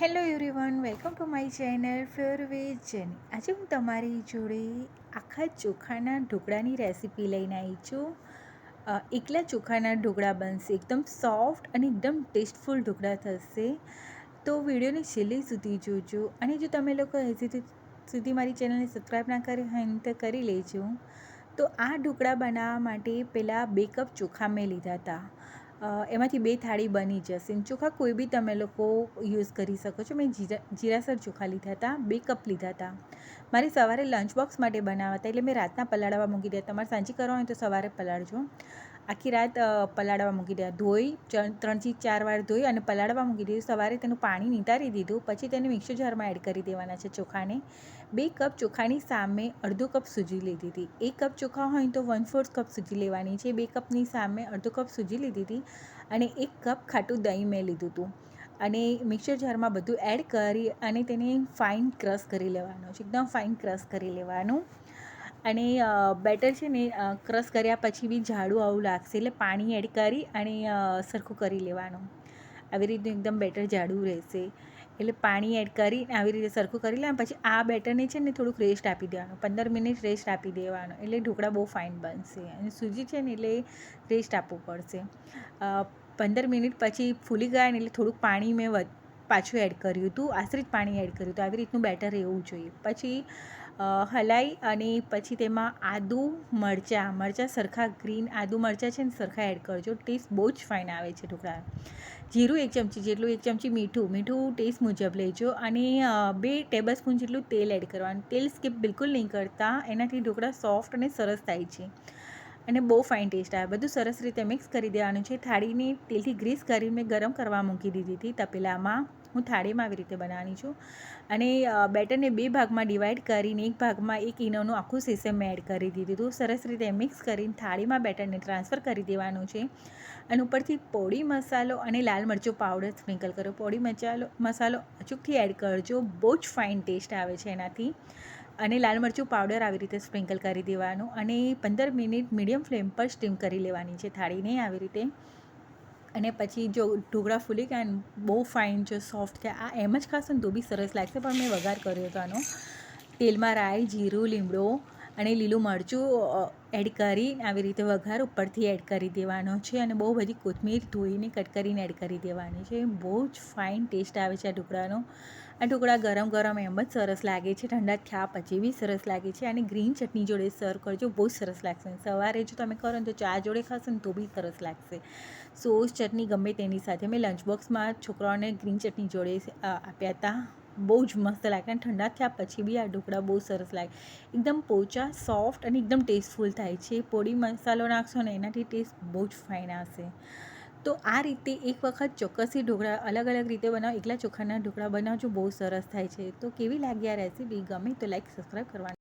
Hello everyone, welcome to my channel pure veg Jenny. આજે હું તમારી જોડે આખા ચોખાના ઢોકળાની રેસીપી લઈને આવી છું. એકલા ચોખાના ઢોકળા બનશે, એકદમ સોફ્ટ અને એકદમ ટેસ્ટફુલ ઢોકળા થશે. તો વિડીયોને છેલ્લે સુધી જોજો. અને જો તમે લોકો હજી સુધી મારી ચેનલને સબસ્ક્રાઈબ ના કરી હોય તો કરી લેજો. તો આ ઢોકળા બનાવવા માટે પહેલાં 2 કપ ચોખા મેં લીધા હતા. એમાંથી 2 થાળી બની જશે. ચોખા કોઈ બી તમે લોકો યુઝ કરી શકો છો. મેં જીરાસર ચોખા લીધા હતા, 2 કપ લીધા હતા. મારે સવારે લંચ બોક્સ માટે બનાવવા હતા, એટલે મેં રાતના પલાળવા મૂકી દીધા. તમારે સાંજે કરવા હોય તો સવારે પલાળજો. આખી રાત પલાળવા મૂકી દીધા. ધોઈ 3 થી 4 વાર ધોઈ અને પલાળવા મૂકી દીધું. સવારે તેનું પાણી નિતારી દીધું. પછી તેને મિક્સર જારમાં એડ કરી દેવાના છે ચોખાને. 2 કપ ચોખાની સામે અડધો કપ સૂજી લીધી હતી. 1 કપ ચોખા હોય તો 1/4 કપ સૂજી લેવાની છે. 2 કપની સામે અડધો કપ સૂજી લીધી હતી અને 1 કપ ખાટું દહીં મેં લીધું હતું. અને મિક્સર જારમાં બધું એડ કરી અને તેને ફાઇન ક્રશ કરી લેવાનું છે. એકદમ ફાઇન ક્રશ કરી લેવાનું. અને બેટર છે ને ક્રશ કર્યા પછી બી જાડું આવું લાગશે, એટલે પાણી એડ કરી અને સરખું કરી લેવાનું. આવી રીતે એકદમ બેટર જાડું રહેશે, એટલે પાણી એડ કરી આવી રીતે સરખું કરી લેવાનું. પછી આ બેટરને છે ને થોડુંક રેસ્ટ આપી દેવાનું, 15 મિનિટ રેસ્ટ આપી દેવાનું, એટલે ઢોકળા બહુ ફાઇન બનશે. અને સૂજી છે ને એટલે રેસ્ટ આપવું પડશે. 15 મિનિટ પછી ફૂલી ગયા ને એટલે થોડુંક પાણી મેં પાછું એડ કર્યું હતું, આશ્રિત પાણી એડ કર્યું હતું. આવી રીતનું બેટર રહેવું જોઈએ. પછી હલાવી અને પછી તેમાં મરચાં સરખા ગ્રીન આદુ મરચાં છે ને સરખા એડ કરજો. ટેસ્ટ બહુ જ ફાઇન આવે છે ઢોકળા. જીરું 1 ચમચી જેટલું, 1 ચમચી મીઠું ટેસ્ટ મુજબ લેજો. અને 2 ટેબલ સ્પૂન જેટલું તેલ એડ કરવાનું. તેલ સ્કીપ બિલકુલ નહીં કરતા, એનાથી ઢોકળા સોફ્ટ અને સરસ થાય છે અને બહુ ફાઇન ટેસ્ટ આવે. બધું સરસ રીતે મિક્સ કરી દેવાનું છે. થાળીને તેલથી ગ્રીસ કરી મેં ગરમ કરવા મૂકી દીધી હતી તપેલામાં. હું થાળીમાં આવી રીતે બનાવવાની છું. અને બેટરને 2 ભાગમાં ડિવાઈડ કરીને એક ભાગમાં 1 ઇનોનું આખું સેસમ મેં એડ કરી દીધું હતું. સરસ રીતે મિક્સ કરીને થાળીમાં બેટરને ટ્રાન્સફર કરી દેવાનું છે. અને ઉપરથી પોળી મસાલો અને લાલ મરચું પાવડર સ્પ્રિંકલ કરો. પોળી મસાલો અચૂકથી એડ કરજો, બહુ જ ફાઇન ટેસ્ટ આવે છે એનાથી. અને લાલ મરચું પાવડર આવી રીતે સ્પ્રિંકલ કરી દેવાનું. અને 15 મિનિટ મીડિયમ ફ્લેમ પર સ્ટીમ કરી લેવાની છે થાળીને આવી રીતે. અને પછી જો ઢોકળા ફૂલી ગયા ને બહુ ફાઇન જો સોફ્ટ થયા, આ એમ જ ખાશો ને તો બી સરસ લાગશે. પણ મેં વઘાર કર્યો હતો આનો. તેલમાં રાઈ, જીરું, લીમડો અને લીલું મરચું એડ કરી આવી રીતે વઘાર ઉપરથી એડ કરી દેવાનો છે. અને બહુ બધી કોથમીર ધોઈને કટ કરીને એડ કરી દેવાની છે. બહુ જ ફાઇન ટેસ્ટ આવે છે આ ઢોકળાનો. આ ઢોકળા ગરમ ગરમ એમ જ સરસ લાગે છે, ઠંડા થયા પછી બી સરસ લાગે છે. અને ગ્રીન ચટણી જોડે સર્વ કરજો, બહુ જ સરસ લાગશે. સવારે જો તમે કરો ને તો ચા જોડે ખાશો ને તો બી સરસ લાગશે. સોસ ચટણી ગમે તેની સાથે. મેં લંચ બોક્સમાં છોકરાઓને ગ્રીન ચટણી જોડે આપ્યા હતા. બહુ જ મસ્ત લાગે. અને ઠંડા થયા પછી બી આ ઢોકળા બહુ સરસ લાગે. એકદમ પોચા, સોફ્ટ અને એકદમ ટેસ્ટફુલ થાય છે. પોળી મસાલો નાખશો ને એનાથી ટેસ્ટ બહુ જ ફાઇન આવશે. તો આ રીતે એક વખત ચોક્કસથી ઢોકળા અલગ અલગ રીતે બનાવો. એકલા ચોખાના ઢોકળા બનાવજો, બહુ સરસ થાય છે. તો કેવી લાગી આ રેસીપી? ગમે તો લાઈક સબસ્ક્રાઈબ કરવાનું.